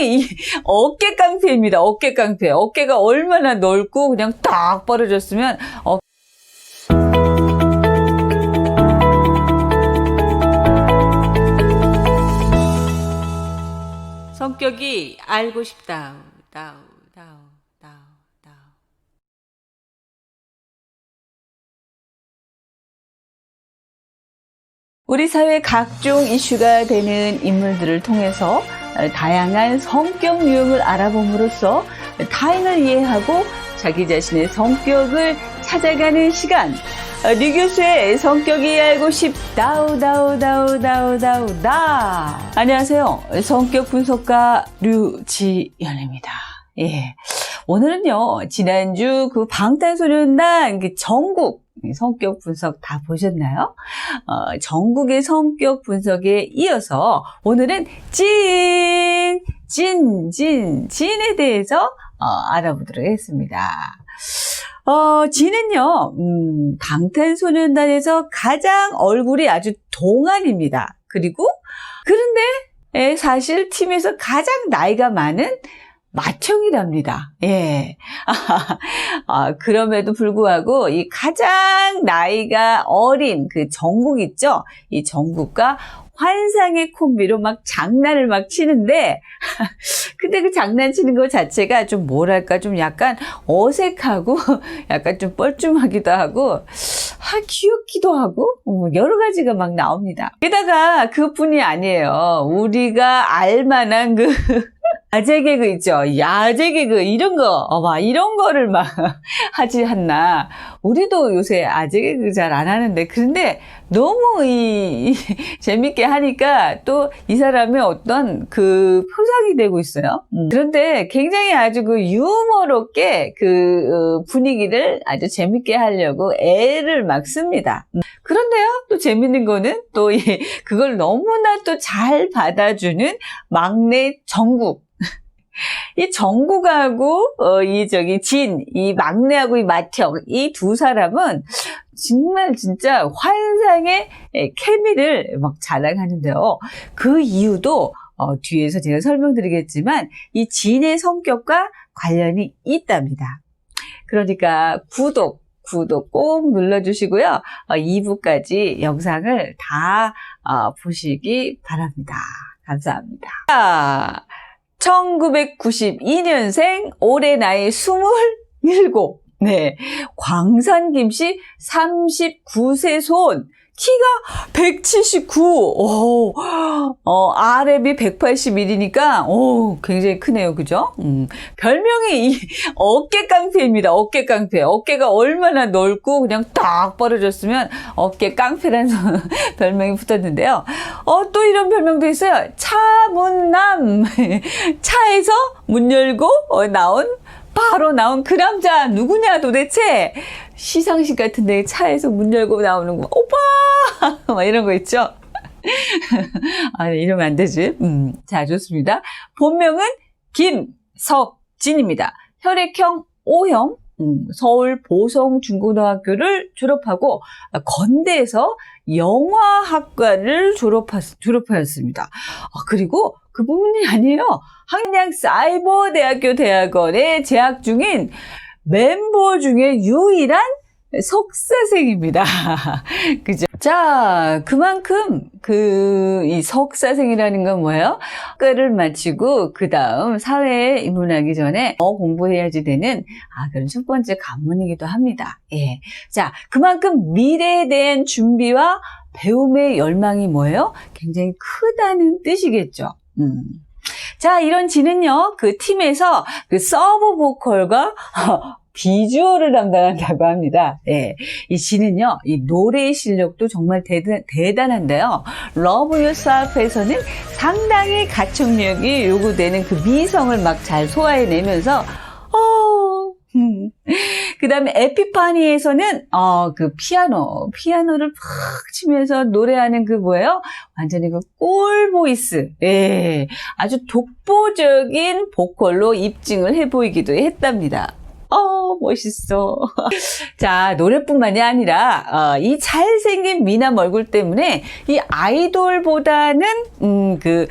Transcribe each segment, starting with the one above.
별명이 어깨 깡패입니다. 어깨 깡패. 어깨가 얼마나 넓고 그냥 딱 벌어졌으면 성격이 알고 싶다. 다우. 우리 사회 각종 이슈가 되는 인물들을 통해서 다양한 성격 유형을 알아봄으로써 타인을 이해하고 자기 자신의 성격을 찾아가는 시간. 류 교수의 성격이 알고 싶다. 안녕하세요. 성격 분석가 류지연입니다. 예. 오늘은요, 지난주 그 방탄소년단 전국 성격 분석 다 보셨나요? 전국의 성격 분석에 이어서 오늘은 진에 대해서 알아보도록 하겠습니다. 진은요, 방탄소년단에서 가장 얼굴이 아주 동안입니다. 그런데 사실 팀에서 가장 나이가 많은 맏형이랍니다. 예. 그럼에도 불구하고 이 가장 나이가 어린 그 정국 있죠? 이 정국과 환상의 콤비로 막 장난을 막 치는데, 근데 그 장난치는 것 자체가 좀 뭐랄까, 좀 약간 어색하고, 약간 좀 뻘쭘하기도 하고, 귀엽기도 하고, 여러 가지가 막 나옵니다. 게다가 그뿐이 아니에요. 우리가 알만한 야제 개그 있죠? 야제 개그, 이런 거를 막 하지 않나. 우리도 요새 야제 개그 잘 안 하는데, 그런데 너무 재밌게 하니까 또 이 사람의 어떤 그 표상이 되고 있어요. 그런데 굉장히 아주 유머롭게 분위기를 아주 재밌게 하려고 애를 막 씁니다. 그런데요, 또 재밌는 거는 또 그걸 너무나 또 잘 받아주는 막내 정국. 이 정국하고 이 막내하고 이 맏형, 이 두 사람은 정말 진짜 환상의 케미를 막 자랑하는데요. 그 이유도 뒤에서 제가 설명드리겠지만 이 진의 성격과 관련이 있답니다. 그러니까 구독 꼭 눌러주시고요. 2부까지 영상을 다 보시기 바랍니다. 감사합니다. 1992년생, 올해 나이 27. 네. 광산 김씨 39세 손. 키가 179. RF이 181이니까, 굉장히 크네요. 그죠? 별명이 어깨 깡패입니다. 어깨 깡패. 어깨가 얼마나 넓고 그냥 딱 벌어졌으면 어깨 깡패라는 별명이 붙었는데요. 또 이런 별명도 있어요. 차문남. 차에서 문 열고 바로 나온 그 남자 누구냐 도대체. 시상식 같은데 차에서 문 열고 나오는 거, 오빠! 막 이런 거 있죠? 이러면 안 되지. 자, 좋습니다. 본명은 김석진입니다. 혈액형 O형, 서울 보성중고등학교를 졸업하고, 건대에서 영화학과를 졸업하였습니다. 그리고 그뿐이 아니에요. 한양사이버대학교 대학원에 재학 중인 멤버 중에 유일한 석사생입니다. 그죠? 자, 그만큼 이 석사생이라는 건 뭐예요? 학과를 마치고 그 다음 사회에 입문하기 전에 공부해야지 되는 그런 첫 번째 관문이기도 합니다. 예. 자, 그만큼 미래에 대한 준비와 배움의 열망이 뭐예요? 굉장히 크다는 뜻이겠죠. 자, 이런 진은요, 그 팀에서 서브 보컬과 비주얼을 담당한다고 합니다. 예. 이 진은요, 이 노래의 실력도 정말 대단한데요. Love Yourself에서는 상당히 가창력이 요구되는 그 미성을 막 잘 소화해내면서, 그 다음에 에피파니에서는, 피아노를 팍 치면서 노래하는 완전히 꿀 보이스. 예. 아주 독보적인 보컬로 입증을 해 보이기도 했답니다. 멋있어. 자, 노래뿐만이 아니라 이 잘생긴 미남 얼굴 때문에 이 아이돌보다는 그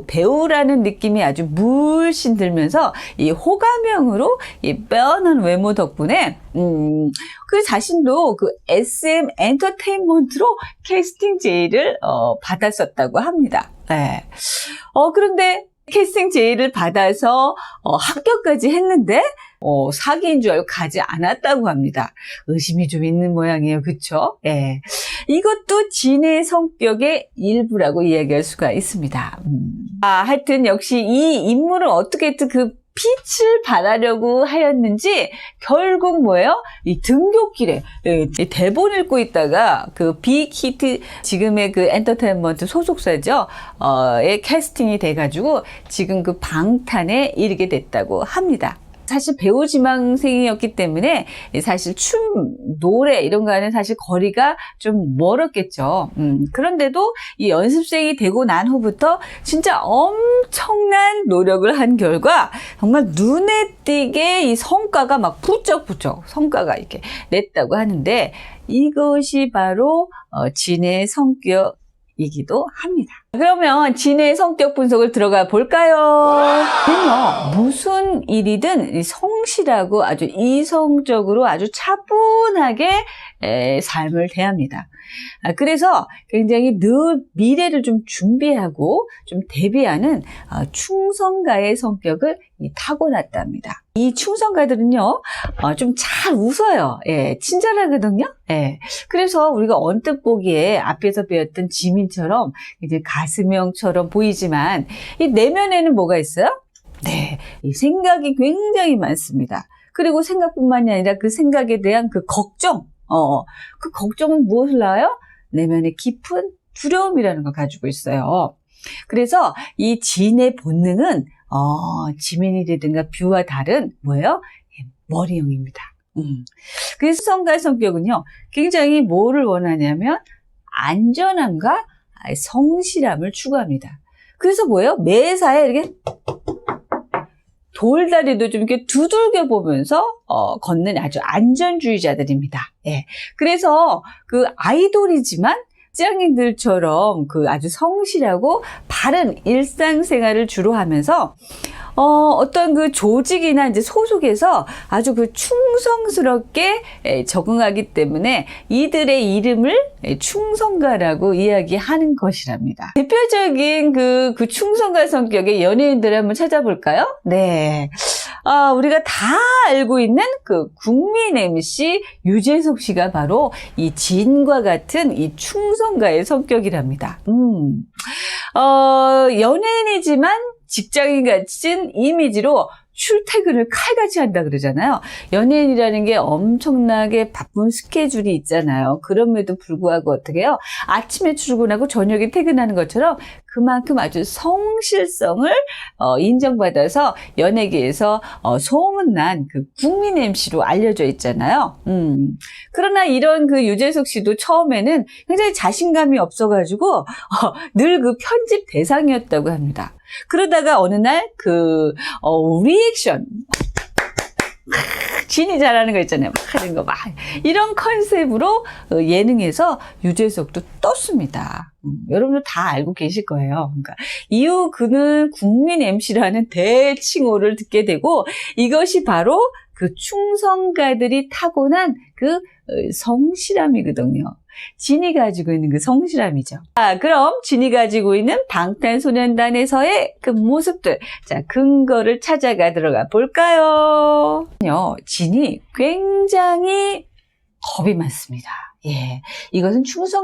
배우라는 느낌이 아주 물씬 들면서 이 호감형으로 이 빼어난 외모 덕분에 그 자신도 그 SM 엔터테인먼트로 캐스팅 제의를 받았었다고 합니다. 네. 그런데 캐스팅 제의를 받아서 합격까지 했는데 사기인 줄 알고 가지 않았다고 합니다. 의심이 좀 있는 모양이에요. 그쵸? 예. 이것도 진의 성격의 일부라고 이야기할 수가 있습니다. 하여튼 역시 이 인물을 어떻게든 그 빛을 발하려고 하였는지 결국 뭐예요? 이 등굣길에 이 대본 읽고 있다가 그 빅히트 지금의 그 엔터테인먼트 소속사죠. 에 캐스팅이 돼가지고 지금 그 방탄에 이르게 됐다고 합니다. 사실 배우 지망생이었기 때문에 사실 춤, 노래 이런 거는 사실 거리가 좀 멀었겠죠. 그런데도 이 연습생이 되고 난 후부터 진짜 엄청난 노력을 한 결과 정말 눈에 띄게 이 성과가 막 부쩍부쩍 성과가 이렇게 냈다고 하는데 이것이 바로 진의 성격이기도 합니다. 그러면 진의 성격 분석을 들어가 볼까요? 무슨 일이든 성실하고 아주 이성적으로 아주 차분하게 삶을 대합니다. 그래서 굉장히 늘 미래를 좀 준비하고 좀 대비하는 충성가의 성격을 타고났답니다. 이 충성가들은요, 좀 잘 웃어요. 예, 친절하거든요. 예. 그래서 우리가 언뜻 보기에 앞에서 배웠던 지민처럼 이제 가슴형처럼 보이지만 이 내면에는 뭐가 있어요? 네, 이 생각이 굉장히 많습니다. 그리고 생각뿐만이 아니라 그 생각에 대한 그 걱정, 그 걱정은 무엇을 낳아요? 내면의 깊은 두려움이라는 걸 가지고 있어요. 그래서 이 진의 본능은 지민이라든가 뷰와 다른 뭐예요? 머리형입니다. 그래서 성가의 성격은요, 굉장히 뭐를 원하냐면 안전함과 성실함을 추구합니다. 그래서 뭐예요? 매사에 이렇게 돌다리도 좀 이렇게 두들겨 보면서 걷는 아주 안전주의자들입니다. 예. 그래서 그 아이돌이지만 짱이들처럼 그 아주 성실하고 바른 일상생활을 주로 하면서 어떤 그 조직이나 이제 소속에서 아주 그 충성스럽게 적응하기 때문에 이들의 이름을 충성가라고 이야기하는 것이랍니다. 대표적인 그 충성가 성격의 연예인들을 한번 찾아볼까요? 네. 우리가 다 알고 있는 그 국민 MC 유재석 씨가 바로 이 진과 같은 이 충성가의 성격이랍니다. 연예인이지만 직장인 같은 이미지로 출퇴근을 칼같이 한다 그러잖아요. 연예인이라는 게 엄청나게 바쁜 스케줄이 있잖아요. 그럼에도 불구하고 어떻게 해요? 아침에 출근하고 저녁에 퇴근하는 것처럼 그만큼 아주 성실성을 인정받아서 연예계에서 소문난 그 국민 MC로 알려져 있잖아요. 그러나 이런 그 유재석 씨도 처음에는 굉장히 자신감이 없어가지고 늘 그 편집 대상이었다고 합니다. 그러다가 어느 날 리액션 진이 잘하는 거 있잖아요. 막 하는 거 막 이런 컨셉으로 예능에서 유재석도 떴습니다. 여러분도 다 알고 계실 거예요. 그러니까 이후 그는 국민 MC라는 대칭호를 듣게 되고 이것이 바로 그 충성가들이 타고난 그 성실함이거든요. 진이 가지고 있는 그 성실함이죠. 그럼 진이 가지고 있는 방탄소년단에서의 그 모습들, 자, 근거를 찾아가 들어가 볼까요? 진이 굉장히 겁이 많습니다. 예, 이것은 충성